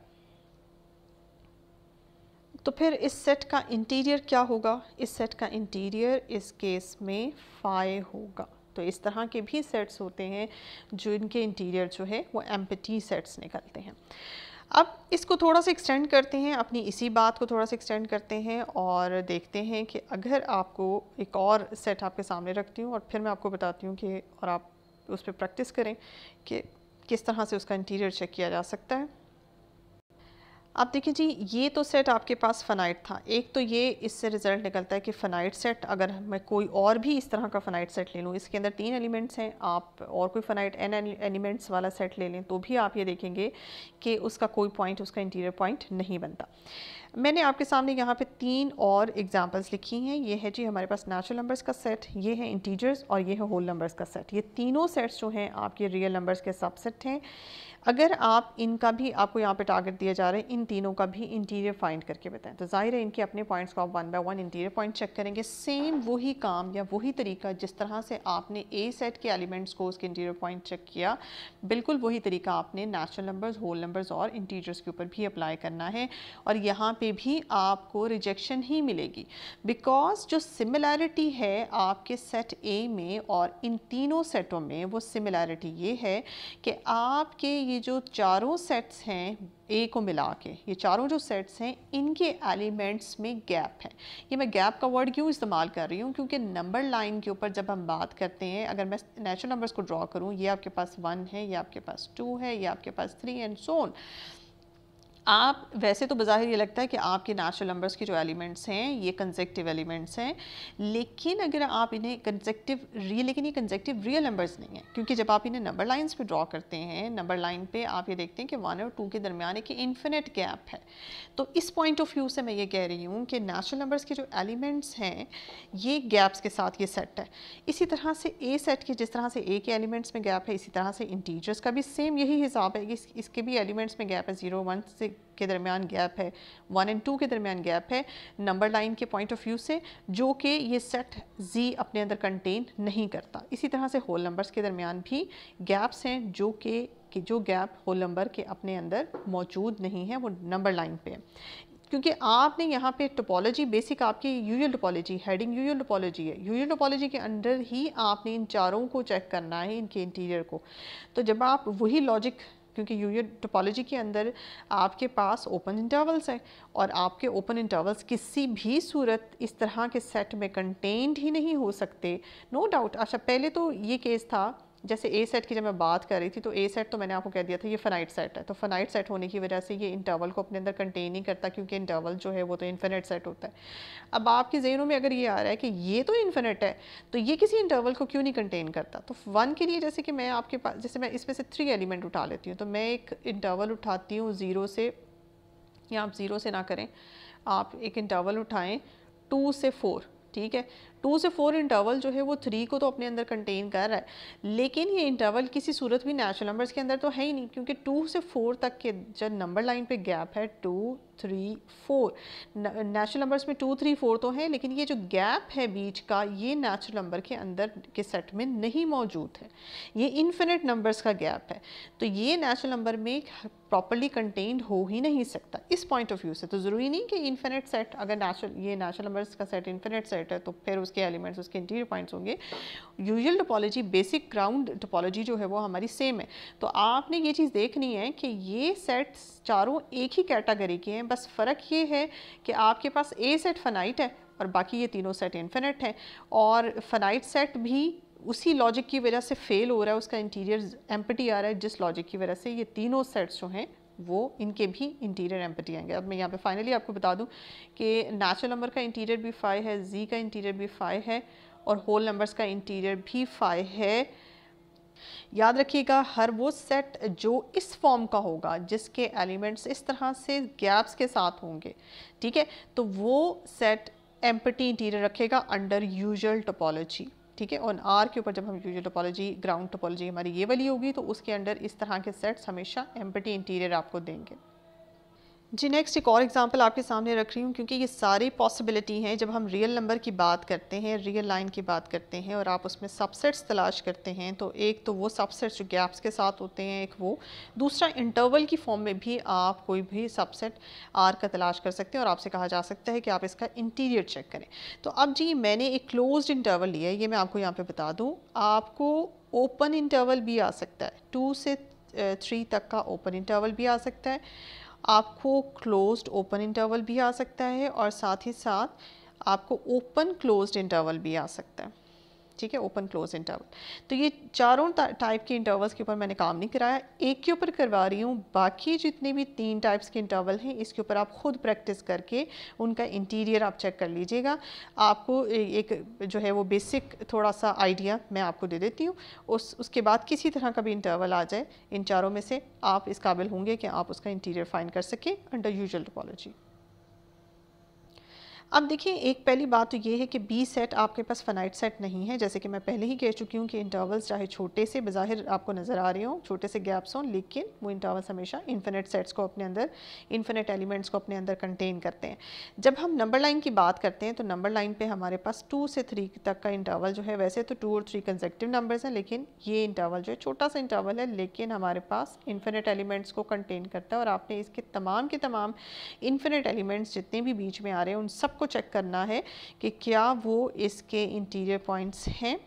तो फिर इस सेट का इंटीरियर क्या होगा? इस सेट का इंटीरियर इस केस में फाई होगा। तो इस तरह के भी सेट्स होते हैं जो इनके इंटीरियर जो है वो एम्प्टी सेट्स निकलते हैं। अब इसको थोड़ा सा एक्सटेंड करते हैं, अपनी इसी बात को थोड़ा सा एक्सटेंड करते हैं और देखते हैं कि अगर आपको एक और सेट आपके सामने रखती हूँ और फिर मैं आपको बताती हूँ कि और आप उस पर प्रैक्टिस करें कि किस तरह से उसका इंटीरियर चेक किया जा सकता है। अब देखिए जी, ये तो सेट आपके पास फ़नाइट था। एक तो ये इससे रिज़ल्ट निकलता है कि फ़नाइट सेट, अगर मैं कोई और भी इस तरह का फ़नाइट सेट ले लूँ, इसके अंदर 3 एलिमेंट्स हैं, आप और कोई फ़नाइट n एलिमेंट्स वाला सेट ले लें, तो भी आप ये देखेंगे कि उसका कोई पॉइंट उसका इंटीरियर पॉइंट नहीं बनता। मैंने आपके सामने यहाँ पे 3 और एग्जांपल्स लिखी हैं। ये है जी हमारे पास नेचुरल नंबर्स का सेट, ये है इंटीजर्स और ये है होल नंबर्स का सेट। ये तीनों सेट्स जो हैं आपके रियल नंबर्स के सबसेट हैं। अगर आप इनका भी, आपको यहाँ पे टारगेट दिया जा रहा है इन तीनों का भी इंटीरियर फाइंड करके बताएं, तो जाहिर है इनके अपने पॉइंट्स को आप 1 बाय 1 इंटीरियर पॉइंट चेक करेंगे। सेम वही काम या वही तरीका जिस तरह से आपने ए सेट के एलिमेंट्स को उसके इंटीरियर पॉइंट चेक किया, बिल्कुल वही तरीका आपने नेचुरल नंबर्स, होल नंबर्स और इंटीजर्स के ऊपर भी अप्लाई करना है। और यहाँ पे भी आपको रिजेक्शन ही मिलेगी, बिकॉज जो सिमिलैरिटी है आपके सेट ए में और इन तीनों सेटों में, वो सिमिलैरिटी ये है कि आपके ये जो चारों सेट्स हैं ए को मिला के, ये चारों जो सेट्स हैं इनके एलिमेंट्स में गैप है। ये मैं गैप का वर्ड क्यों इस्तेमाल कर रही हूँ, क्योंकि नंबर लाइन के ऊपर जब हम बात करते हैं, अगर मैं नेचुरल नंबर्स को ड्रॉ करूँ, ये आपके पास 1 है, ये आपके पास 2 है, ये आपके पास 3 एंड सो ऑन। आप वैसे तो बज़ाहिर ये लगता है कि आपके नेचुरल नंबर्स के जो एलिमेंट्स हैं ये कंसेक्टिव एलिमेंट्स हैं, लेकिन अगर आप इन्हें लेकिन ये कंसेक्टिव रियल नंबर्स नहीं है, क्योंकि जब आप इन्हें नंबर लाइंस पे ड्रॉ करते हैं, नंबर लाइन पे आप ये देखते हैं कि 1 और 2 के दरमियान एक इन्फिनिट गैप है। तो इस पॉइंट ऑफ व्यू से मैं ये कह रही हूँ कि नेचुरल नंबर्स के जो एलिमेंट्स हैं ये गैप्स के साथ ये सेट है। इसी तरह से ए सेट की, जिस तरह से ए के एलिमेंट्स में गैप है, इसी तरह से इंटीजर्स का भी सेम यही हिसाब है कि इसके भी एलिमेंट्स में गैप है, 0 1 से के दरमियान गैप है, 1 एंड 2 के दरमियान गैप है नंबर लाइन के पॉइंट ऑफ व्यू से, जो कि ये सेट जी अपने अंदर कंटेन नहीं करता। इसी तरह से होल नंबर्स के दरमियान भी गैप्स हैं, जो गैप होल नंबर के अपने अंदर मौजूद नहीं है, वो नंबर लाइन पे है। क्योंकि आपने यहाँ पे टोपोलॉजी, बेसिक आपकी usual topology, heading usual topology है, यूजुअल टोपोलॉजी के अंदर ही आपने इन चारों को चेक करना है, इनके इंटीरियर को। तो जब आप वही लॉजिक, क्योंकि यूजुअल टोपोलॉजी के अंदर आपके पास ओपन इंटरवल्स हैं और आपके ओपन इंटरवल्स किसी भी सूरत इस तरह के सेट में कंटेन्ड ही नहीं हो सकते, नो डाउट। अच्छा, पहले तो ये केस था, जैसे ए सेट की जब मैं बात कर रही थी, तो ए सेट तो मैंने आपको कह दिया था ये फ़नाइट सेट है, तो फ़नाइट सेट होने की वजह से ये इंटरवल को अपने अंदर कंटेन नहीं करता, क्योंकि इंटरवल जो है वो तो इन्फिनिट सेट होता है। अब आपके ज़हनों में अगर ये आ रहा है कि ये तो इन्फिनिट है, तो ये किसी इंटरवल को क्यों नहीं कंटेन करता, तो 1 के लिए जैसे कि मैं आपके पास, जैसे मैं इसमें से 3 एलिमेंट उठा लेती हूँ, तो मैं एक इंटरवल उठाती हूँ 0 से, या आप 0 से ना करें, आप एक इंटरवल उठाएँ 2 से 4, ठीक है। 2 से 4 इंटरवल जो है वो 3 को तो अपने अंदर कंटेन कर रहा है, लेकिन ये इंटरवल किसी सूरत भी नेचुरल नंबर्स के अंदर तो है ही नहीं, क्योंकि 2 से 4 तक के जो नंबर लाइन पे गैप है 2 3 4, नेचुरल नंबर्स में 2 3 4 तो है, लेकिन ये जो गैप है बीच का, ये नेचुरल नंबर के अंदर के सेट में नहीं मौजूद है, ये इन्फिनिट नंबर्स का गैप है। तो ये नेचुरल नंबर में प्रॉपर्ली कंटेन्ड हो ही नहीं सकता इस पॉइंट ऑफ व्यू से। तो ज़रूरी नहीं कि इन्फिनिट सेट, अगर ये नेचुरल नंबर्स का सेट इन्फिनिट सेट है तो फिर उसके एलिमेंट्स, उसके इंटीरियर पॉइंट्स होंगे। Usual topology, basic ground topology जो है वो हमारी सेम है। तो आपने ये चीज़ देखनी है कि ये सेट्स चारों एक ही कैटेगरी के हैं, बस फ़र्क ये है कि आपके पास ए सेट फ़नाइट है और बाकी ये तीनों सेट इन्फिनिट हैं, और फ़नाइट सेट भी उसी लॉजिक की वजह से फेल हो रहा है, उसका इंटीरियर एम्प्टी आ रहा है, जिस लॉजिक की वजह से ये तीनों सेट्स जो हैं वो इनके भी इंटीरियर एम्प्टी आएंगे। अब मैं यहाँ पे फाइनली आपको बता दूं कि नेचुरल नंबर का इंटीरियर भी 5 है, जी का इंटीरियर भी 5 है और होल नंबर्स का इंटीरियर भी 5 है। याद रखिएगा, हर वो सेट जो इस फॉर्म का होगा, जिसके एलिमेंट्स इस तरह से गैप्स के साथ होंगे, ठीक है, तो वो सेट एम्प्टी इंटीरियर रखेगा अंडर यूजुअल टोपोलॉजी, ठीक है। और आर के ऊपर जब हम यूजुअल टोपोलॉजी, ग्राउंड टोपोलॉजी हमारी ये वाली होगी, तो उसके अंडर इस तरह के सेट्स हमेशा एम्प्टी इंटीरियर आपको देंगे। जी, नेक्स्ट एक और एग्जांपल आपके सामने रख रही हूँ, क्योंकि ये सारी पॉसिबिलिटी हैं जब हम रियल नंबर की बात करते हैं, रियल लाइन की बात करते हैं और आप उसमें सबसेट्स तलाश करते हैं। तो एक तो वो सबसेट्स जो गैप्स के साथ होते हैं, एक वो, दूसरा इंटरवल की फॉर्म में भी आप कोई भी सबसेट आर का तलाश कर सकते हैं और आपसे कहा जा सकता है कि आप इसका इंटीरियर चेक करें। तो अब जी मैंने एक क्लोज्ड इंटरवल लिया है, ये मैं आपको यहाँ पर बता दूँ। आपको ओपन इंटरवल भी आ सकता है, 2 से 3 तक का ओपन इंटरवल भी आ सकता है, आपको क्लोज्ड ओपन इंटरवल भी आ सकता है और साथ ही साथ आपको ओपन क्लोज्ड इंटरवल भी आ सकता है, ठीक है, ओपन क्लोज इंटरवल। तो ये चारों टाइप के इंटरवल्स के ऊपर मैंने काम नहीं कराया, एक के ऊपर करवा रही हूँ। बाकी जितने भी 3 टाइप्स के इंटरवल हैं इसके ऊपर आप खुद प्रैक्टिस करके उनका इंटीरियर आप चेक कर लीजिएगा। आपको एक जो है वो बेसिक थोड़ा सा आइडिया मैं आपको दे देती हूँ। उसके बाद किसी तरह का भी इंटरवल आ जाए इन चारों में से, आप इस काबिल होंगे कि आप उसका इंटीरियर फाइंड कर सकें अंडर यूजुअल टोपोलॉजी। अब देखिए, एक पहली बात तो ये है कि बी सेट आपके पास फाइनाइट सेट नहीं है। जैसे कि मैं पहले ही कह चुकी हूँ कि इंटरवल्स चाहे छोटे से बज़ाहिर आपको नज़र आ रहे हों, छोटे से गैप्स हों, लेकिन वो इंटरवल्स हमेशा इन्फिनिट सेट्स को अपने अंदर, इन्फिनिट एलिमेंट्स को अपने अंदर कंटेन करते हैं। जब हम नंबर लाइन की बात करते हैं तो नंबर लाइन पर हमारे पास 2 से 3 तक का इंटरवल जो है, वैसे तो 2 और 3 कंसेक्टिव नंबर्स हैं, लेकिन ये इंटरवल जो है छोटा सा इंटरवल है, लेकिन हमारे पास इन्फिनिट एलिमेंट्स को कंटेन करता है। और आपने इसके तमाम के तमाम इन्फिनिट एलिमेंट्स जितने भी बीच में आ रहे हैं उन सबको चेक करना है कि क्या वो इसके इंटीरियर पॉइंट्स हैं।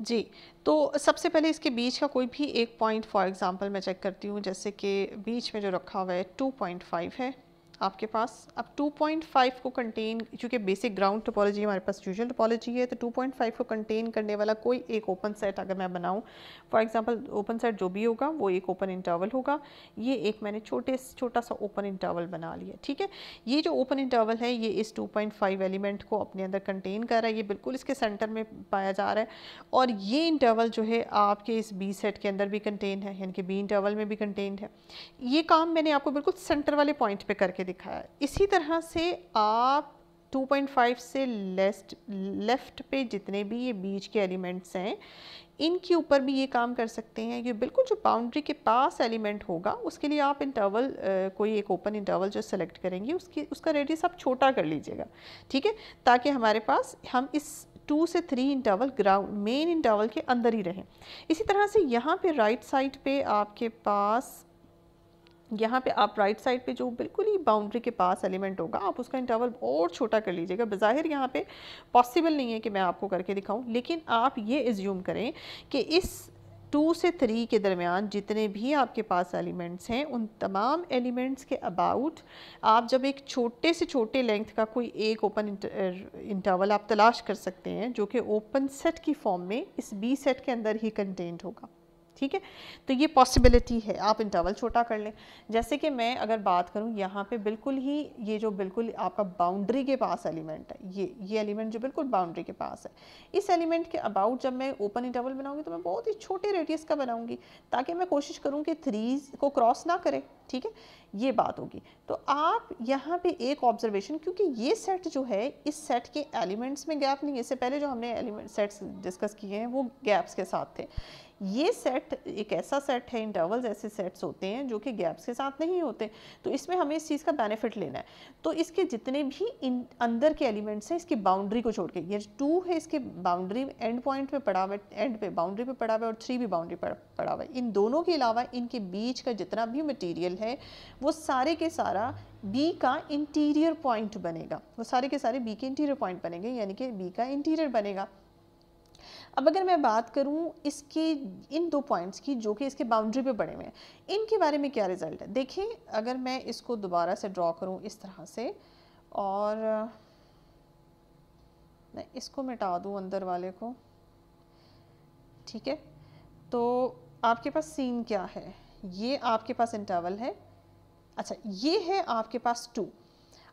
जी, तो सबसे पहले इसके बीच का कोई भी एक पॉइंट फॉर एग्जांपल मैं चेक करती हूँ। जैसे कि बीच में जो रखा हुआ है 2.5 है आपके पास। अब 2.5 को कंटेन, क्योंकि बेसिक ग्राउंड टोपोलॉजी हमारे पास यूजुअल टोपोलॉजी है, तो 2.5 को कंटेन करने वाला कोई एक ओपन सेट अगर मैं बनाऊं, फॉर एग्जांपल ओपन सेट जो भी होगा वो एक ओपन इंटरवल होगा। ये एक मैंने छोटा सा ओपन इंटरवल बना लिया, ठीक है। ये जो ओपन इंटरवल है ये इस 2.5 एलिमेंट को अपने अंदर कंटेन कर रहा है, ये बिल्कुल इसके सेंटर में पाया जा रहा है। और ये इंटरवल जो है आपके इस बी सेट के अंदर भी कंटेन है, यानी कि बी इंटरवल में भी कंटेन है। ये काम मैंने आपको बिल्कुल सेंटर वाले पॉइंट पे करके दिखाया। इसी तरह से आप 2.5 से लेफ्ट पे जितने भी ये बीच के एलिमेंट्स हैं इनके ऊपर भी ये काम कर सकते हैं। ये बिल्कुल जो बाउंड्री के पास एलिमेंट होगा उसके लिए आप इंटरवल कोई एक ओपन इंटरवल जो सेलेक्ट करेंगे उसका रेडियस आप छोटा कर लीजिएगा, ठीक है, ताकि हमारे पास हम इस 2 से 3 इंटरवल ग्राउंड मेन इंटरवल के अंदर ही रहें। इसी तरह से यहाँ पे राइट साइड पे आपके पास, यहाँ पे आप राइट साइड पे जो बिल्कुल ही बाउंड्री के पास एलिमेंट होगा आप उसका इंटरवल और छोटा कर लीजिएगा। बज़ाहिर यहाँ पे पॉसिबल नहीं है कि मैं आपको करके दिखाऊं, लेकिन आप ये एज्यूम करें कि इस 2 से 3 के दरमियान जितने भी आपके पास एलिमेंट्स हैं उन तमाम एलिमेंट्स के अबाउट आप जब एक छोटे से छोटे लेंथ का कोई एक ओपन इंटरवल आप तलाश कर सकते हैं जो कि ओपन सेट की फॉर्म में इस बी सेट के अंदर ही कंटेंट होगा, ठीक है। तो ये पॉसिबिलिटी है, आप इंटरवल छोटा कर लें। जैसे कि मैं अगर बात करूं यहाँ पे बिल्कुल ही ये जो बिल्कुल आपका बाउंड्री के पास एलिमेंट है, ये एलिमेंट जो बिल्कुल बाउंड्री के पास है, इस एलिमेंट के अबाउट जब मैं ओपन इंटरवल बनाऊंगी तो मैं बहुत ही छोटे रेडियस का बनाऊंगी ताकि मैं कोशिश करूँ कि 3 को क्रॉस ना करे, ठीक है, ये बात होगी। तो आप यहाँ पे एक ऑब्जर्वेशन, क्योंकि ये सेट जो है इस सेट के एलिमेंट्स में गैप नहीं है, इससे पहले जो हमने एलिमेंट सेट्स डिस्कस किए हैं वो गैप्स के साथ थे। ये सेट एक ऐसा सेट है, इंटरवल्स ऐसे सेट्स होते हैं जो कि गैप्स के साथ नहीं होते, तो इसमें हमें इस चीज़ का बेनिफिट लेना है। तो इसके जितने भी अंदर के एलिमेंट्स हैं इसकी बाउंड्री को छोड़ के, ये 2 है इसके बाउंड्री एंड पॉइंट पे पड़ा हुआ है, एंड पे बाउंड्री पे पड़ा हुआ है, और 3 भी बाउंड्री पर पड़ा हुआ है। इन दोनों के अलावा इनके बीच का जितना भी मटीरियल है वो सारे के सारा बी का इंटीरियर पॉइंट बनेगा, वो सारे के सारे बी के इंटीरियर पॉइंट बनेंगे, यानी कि बी का इंटीरियर बनेगा। अब अगर मैं बात करूं इसके इन 2 पॉइंट्स की जो कि इसके बाउंड्री पे पड़े हुए हैं, इनके बारे में क्या रिजल्ट है देखें। अगर मैं इसको दोबारा से ड्रॉ करूं इस तरह से और मैं इसको मिटा दूं अंदर वाले को, ठीक है, तो आपके पास सीन क्या है, ये आपके पास इंटरवल है, अच्छा ये है आपके पास 2।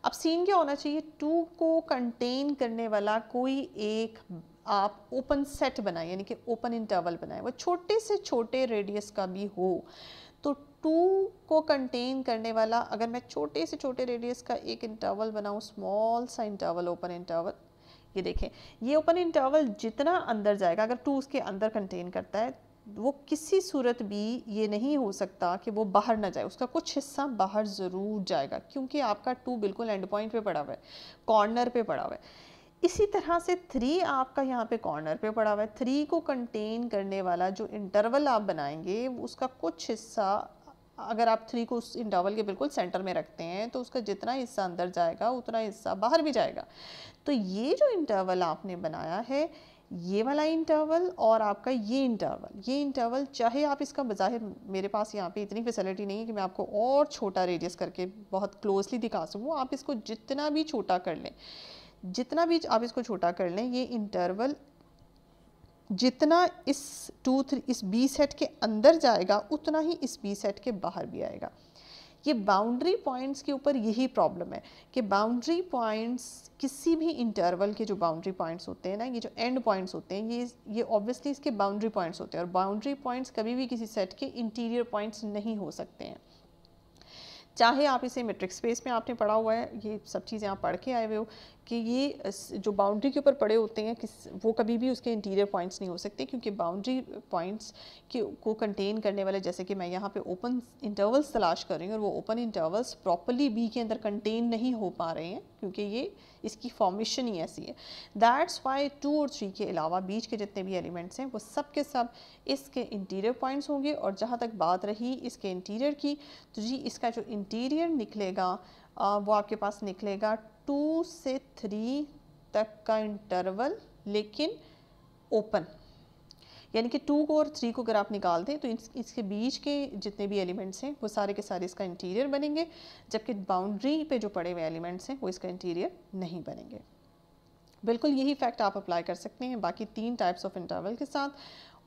अब सीन क्या होना चाहिए, 2 को कंटेन करने वाला कोई एक आप ओपन सेट बनाए, यानी कि ओपन इंटरवल बनाए, वो छोटे से छोटे रेडियस का भी हो। तो 2 को कंटेन करने वाला अगर मैं छोटे से छोटे रेडियस का एक इंटरवल बनाऊं, स्मॉल सा इंटरवल, ओपन इंटरवल, ये देखें, ये ओपन इंटरवल जितना अंदर जाएगा, अगर 2 उसके अंदर कंटेन करता है, वो किसी सूरत भी ये नहीं हो सकता कि वो बाहर ना जाए, उसका कुछ हिस्सा बाहर ज़रूर जाएगा, क्योंकि आपका 2 बिल्कुल एंड पॉइंट पे पड़ा हुआ है, कॉर्नर पे पड़ा हुआ है। इसी तरह से 3 आपका यहाँ पे कॉर्नर पे पड़ा हुआ है। 3 को कंटेन करने वाला जो इंटरवल आप बनाएंगे उसका कुछ हिस्सा, अगर आप 3 को उस इंटरवल के बिल्कुल सेंटर में रखते हैं तो उसका जितना हिस्सा अंदर जाएगा उतना हिस्सा बाहर भी जाएगा। तो ये जो इंटरवल आपने बनाया है, ये वाला इंटरवल और आपका ये इंटरवल चाहे आप इसका बज़ाहिर, मेरे पास यहाँ पे इतनी फैसिलिटी नहीं है कि मैं आपको और छोटा रेडियस करके बहुत क्लोजली दिखा सकूँ, आप इसको जितना भी छोटा कर लें, जितना भी आप इसको छोटा कर लें, ये इंटरवल जितना इस 2 3 इस बी सेट के अंदर जाएगा उतना ही इस बी सेट के बाहर भी आएगा। ये बाउंड्री पॉइंट्स के ऊपर यही प्रॉब्लम है कि बाउंड्री पॉइंट्स किसी भी इंटरवल के जो बाउंड्री पॉइंट्स होते हैं ना, ये जो एंड पॉइंट्स होते हैं, ये ऑब्वियसली इसके बाउंड्री पॉइंट्स होते हैं, और बाउंड्री पॉइंट्स कभी भी किसी सेट के इंटीरियर पॉइंट्स नहीं हो सकते हैं। चाहे आप इसे मेट्रिक स्पेस में आपने पढ़ा हुआ है, ये सब चीज़ें आप पढ़ के आए हुए हो कि ये जो बाउंड्री के ऊपर पड़े होते हैं वो कभी भी उसके इंटीरियर पॉइंट्स नहीं हो सकते, क्योंकि बाउंड्री पॉइंट्स को कंटेन करने वाले, जैसे कि मैं यहाँ पे ओपन इंटरवल्स तलाश कर रही हूँ और वो ओपन इंटरवल्स प्रॉपर्ली बी के अंदर कंटेन नहीं हो पा रहे हैं, क्योंकि ये इसकी फॉर्मेशन ही ऐसी है। दैट्स वाई 2 और 3 के अलावा बीच के जितने भी एलिमेंट्स हैं वो सब के सब इसके इंटीरियर पॉइंट्स होंगे। और जहाँ तक बात रही इसके इंटीरियर की, तो जी इसका जो इंटीरियर निकलेगा वो आपके पास निकलेगा 2 से 3 तक का इंटरवल, लेकिन ओपन, यानी कि 2 को और 3 को अगर आप निकाल दें तो इसके बीच के जितने भी एलिमेंट्स हैं वो सारे के सारे इसका इंटीरियर बनेंगे, जबकि बाउंड्री पे जो पड़े हुए एलिमेंट्स हैं वो इसका इंटीरियर नहीं बनेंगे। बिल्कुल यही फैक्ट आप अप्लाई कर सकते हैं बाकी 3 टाइप्स ऑफ इंटरवल के साथ,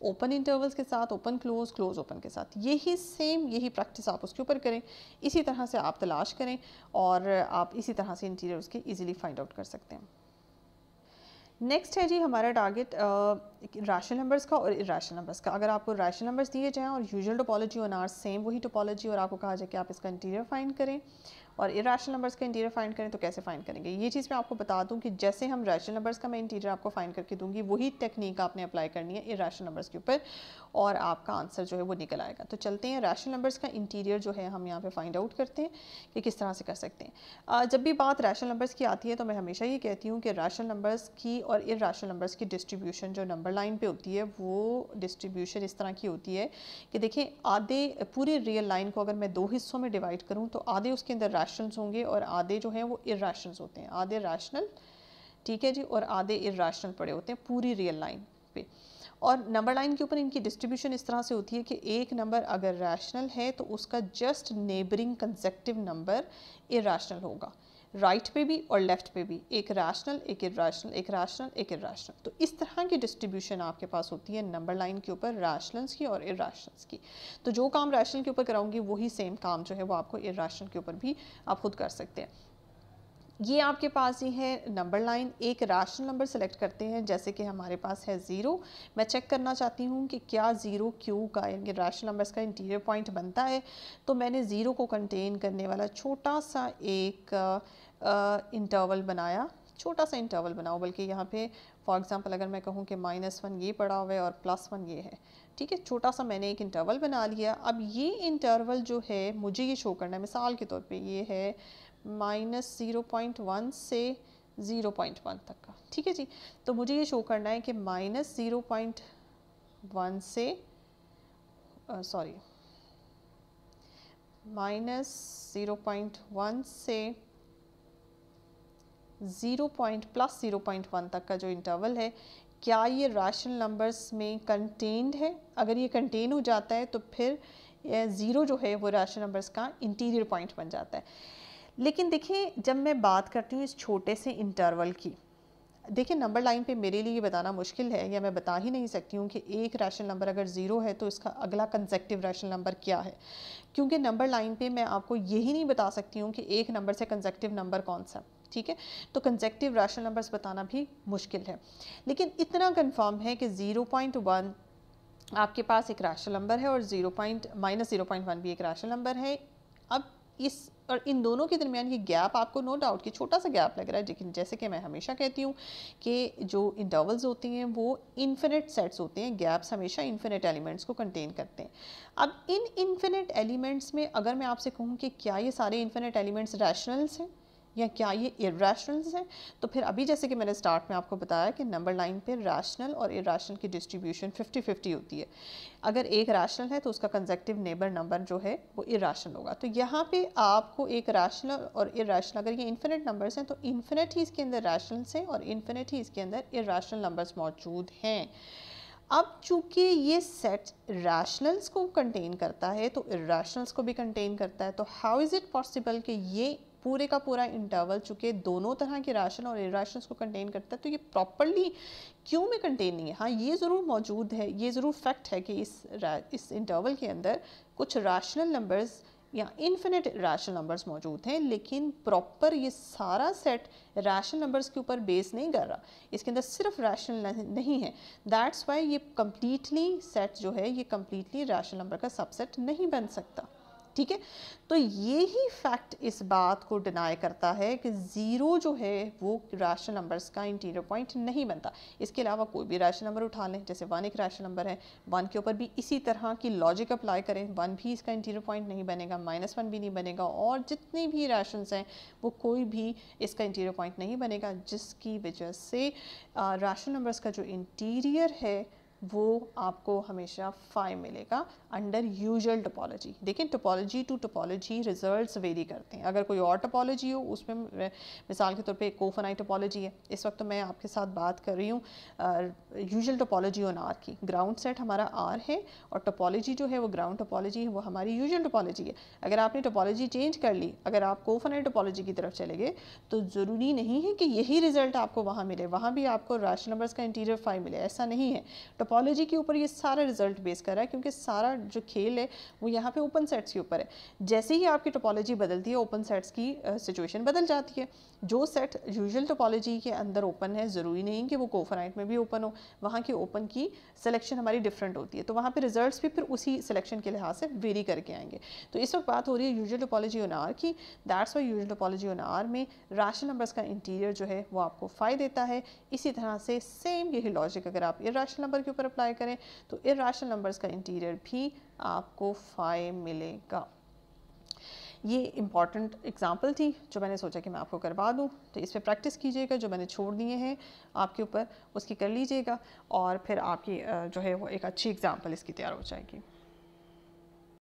ओपन इंटरवल्स के साथ, ओपन क्लोज, क्लोज ओपन के साथ। यही सेम यही प्रैक्टिस आप उसके ऊपर करें, इसी तरह से आप तलाश करें और आप इसी तरह से इंटीरियर उसके इजीली फाइंड आउट कर सकते हैं। नेक्स्ट है जी हमारा टारगेट रैशनल नंबर्स का और इरैशनल नंबर्स का। अगर आपको रैशनल नंबर्स दिए जाएँ और usual topology on R same वही टोपोलॉजी, और आपको कहा जाए कि आप इसका इंटीरियर फाइंड करें और इरैशनल नंबर्स का इंटीरियर फाइंड करें, तो कैसे फाइंड करेंगे? ये चीज़ मैं आपको बता दूं कि जैसे हम रैशनल नंबर्स का मैं इंटीरियर आपको फाइंड करके दूंगी, वही टेक्निक आपने अप्लाई करनी है इरैशनल नंबर्स के ऊपर और आपका आंसर जो है वो निकल आएगा। तो चलते हैं रैशनल नंबर्स का इंटीरियर जो है हम यहाँ पे फाइंड आउट करते हैं कि किस तरह से कर सकते हैं। जब भी बात रैशनल नंबर्स की आती है तो मैं हमेशा ये कहती हूँ कि रैशनल नंबर्स की और इरैशनल नंबर्स की डिस्ट्रीब्यूशन जो नंबर लाइन पे होती है वो डिस्ट्रीब्यूशन इस तरह की होती है कि देखिए, आधे पूरी रियल लाइन को अगर मैं 2 हिस्सों में डिवाइड करूँ तो आधे उसके अंदर रैशनल्स होंगे और आधे जो हैं वो इरैशनल्स होते हैं। आधे रैशनल, ठीक है जी, और आधे इरैशनल पड़े होते हैं पूरी रियल लाइन पे। और नंबर लाइन के ऊपर इनकी डिस्ट्रीब्यूशन इस तरह से होती है कि एक नंबर अगर रैशनल है तो उसका just neighbouring consecutive number irrational होगा, राइट पे भी और लेफ्ट पे भी, एक रैशनल एक इरैशनल, एक रैशनल एक इरैशनल। तो इस तरह की डिस्ट्रीब्यूशन आपके पास होती है नंबर लाइन के ऊपर रैशनल्स की और इरैशनल्स की। तो जो काम रैशनल के ऊपर कराऊंगी वही सेम काम जो है वो आपको इरैशनल के ऊपर भी आप खुद कर सकते हैं। ये आपके पास ही है नंबर लाइन। एक रैशनल नंबर सेलेक्ट करते हैं, जैसे कि हमारे पास है 0। मैं चेक करना चाहती हूँ कि क्या 0 क्यू का यानी रैशनल नंबर्स का इंटीरियर पॉइंट बनता है। तो मैंने 0 को कंटेन करने वाला छोटा सा एक इंटरवल बनाया, छोटा सा इंटरवल बनाओ, बल्कि यहाँ पे फॉर एग्जांपल अगर मैं कहूँ कि -1 ये पड़ा हुआ है और +1 ये है, ठीक है, छोटा सा मैंने एक इंटरवल बना लिया। अब ये इंटरवल जो है मुझे ये शो करना है, मिसाल के तौर पे ये है -0.1 से 0.1 तक का, ठीक है जी। तो मुझे ये शो करना है कि -0.1 से -0.1 से 0.1 तक का जो इंटरवल है, क्या ये रैशनल नंबर्स में कंटेन्ड है? अगर ये कंटेन हो जाता है तो फिर 0 जो है वो रैशनल नंबर्स का इंटीरियर पॉइंट बन जाता है। लेकिन देखिए, जब मैं बात करती हूँ इस छोटे से इंटरवल की, देखिए नंबर लाइन पे मेरे लिए ये बताना मुश्किल है, या मैं बता ही नहीं सकती हूँ कि एक रैशनल नंबर अगर 0 है तो इसका अगला कंसेक्टिव रैशनल नंबर क्या है, क्योंकि नंबर लाइन पे मैं आपको यही नहीं बता सकती हूँ कि एक नंबर से कंसेक्टिव नंबर कौन सा, ठीक है। तो कंसेक्टिव रैशनल नंबर्स बताना भी मुश्किल है, लेकिन इतना कंफर्म है कि 0.1 आपके पास एक रैशनल नंबर है और -0.1 भी एक रैशनल नंबर है। अब इस और इन दोनों के दरमियान ये गैप आपको नो डाउट कि छोटा सा गैप लग रहा है, लेकिन जैसे कि मैं हमेशा कहती हूँ कि जो इंटरवल्स होते हैं वो इन्फिनिट सेट्स होते हैं, गैप्स हमेशा इन्फिनिट एलिमेंट्स को कंटेन करते हैं। अब इन इन्फिनिट एलिमेंट्स में अगर मैं आपसे कहूँ कि क्या ये सारे इन्फिनिट एलिमेंट्स रैशनल्स हैं या क्या ये इरैशनल्स हैं, तो फिर अभी जैसे कि मैंने स्टार्ट में आपको बताया कि नंबर लाइन पे रैशनल और इरैशनल की डिस्ट्रीब्यूशन 50-50 होती है। अगर एक रैशनल है तो उसका कंसेक्टिव नेबर नंबर जो है वो इरैशनल होगा। तो यहाँ पे आपको एक रैशनल और इरैशनल, अगर ये इन्फिनिट नंबर्स हैं तो इन्फिनिट ही इसके अंदर रैशनल्स हैं और इन्फिनिट ही इसके अंदर इरैशनल नंबर्स मौजूद हैं। अब चूंकि ये सेट रैशनल्स को कंटेन करता है तो इरैशनल्स को भी कंटेन करता है, तो हाउ इज़ इट पॉसिबल कि ये पूरे का पूरा इंटरवल चूँकि दोनों तरह के रैशनल और इरेशनल्स को कंटेन करता है, तो ये प्रॉपर्ली क्यों में कंटेन नहीं है। हाँ, ये ज़रूर मौजूद है, ये ज़रूर फैक्ट है कि इस इंटरवल के अंदर कुछ रैशनल नंबर्स या इन्फिनिट रैशनल नंबर्स मौजूद हैं, लेकिन प्रॉपर ये सारा सेट रैशनल नंबर्स के ऊपर बेस नहीं कर रहा, इसके अंदर सिर्फ रैशनल नहीं है। दैट्स वाई ये कम्प्लीटली सेट जो है ये कम्प्लीटली रैशनल नंबर का सबसेट नहीं बन सकता। ठीक है, तो ये ही फैक्ट इस बात को डिनाई करता है कि ज़ीरो जो है वो रैशनल नंबर्स का इंटीरियर पॉइंट नहीं बनता। इसके अलावा कोई भी रैशनल नंबर उठा लें, जैसे 1 एक रैशनल नंबर है, 1 के ऊपर भी इसी तरह की लॉजिक अप्लाई करें, 1 भी इसका इंटीरियर पॉइंट नहीं बनेगा, -1 भी नहीं बनेगा, और जितने भी रैशनल्स हैं वो कोई भी इसका इंटीरियर पॉइंट नहीं बनेगा, जिसकी वजह से रैशनल नंबर्स का जो इंटीरियर है वो आपको हमेशा 5 मिलेगा अंडर यूजुअल टोपोलॉजी। देखिए, topology to topology results vary करते हैं। अगर कोई और टोपोलॉजी हो उसमें मिसाल के तौर पे कोफनाई टोपोलॉजी है, इस वक्त तो मैं आपके साथ बात कर रही हूँ यूजुअल टोपोलॉजी ऑन आर की। ग्राउंड सेट हमारा आर है और टोपोलॉजी जो है वो ग्राउंड टोपोलॉजी है, वो हमारी यूजुअल टोपोलॉजी है। अगर आपने टोपोलॉजी चेंज कर ली, अगर आप कोफनाई टोपोलॉजी की तरफ चले गए, तो ज़रूरी नहीं है कि यही रिजल्ट आपको वहाँ मिले, वहाँ भी आपको रैशनल नंबर्स का इंटीरियर 5 मिले, ऐसा नहीं है। टोपोलॉजी के ऊपर ये सारा रिजल्ट बेस कर रहा है, क्योंकि सारा जो खेल है वो यहाँ पे ओपन सेट्स के ऊपर है। जैसे ही आपकी टोपोलॉजी बदलती है, ओपन सेट्स की सिचुएशन बदल जाती है। जो सेट यूजुअल टोपोलॉजी के अंदर ओपन है, ज़रूरी नहीं कि वो कोफनाइट में भी ओपन हो, वहाँ की ओपन की सिलेक्शन हमारी डिफरेंट होती है, तो वहाँ पे रिजल्ट्स भी फिर उसी सिलेक्शन के लिहाज से वेरी करके आएंगे। तो इस वक्त बात हो रही है यूजुअल टोपोलॉजी ऑन आर की। That's why usual topology on R में रैशनल नंबर्स का इंटीरियर जो है वो आपको 5 देता है। इसी तरह से सेम यही लॉजिक अगर आप इर्रेशनल नंबर के ऊपर अप्लाई करें तो इर्रेशनल नंबर्स का इंटीरियर भी आपको 5 मिलेगा। ये इंपॉर्टेंट एग्जांपल थी जो मैंने सोचा कि मैं आपको करवा दूं, तो इस पे प्रैक्टिस कीजिएगा। जो मैंने छोड़ दिए हैं आपके ऊपर उसकी कर लीजिएगा, और फिर आपकी जो है वो एक अच्छी एग्जांपल इसकी तैयार हो जाएगी।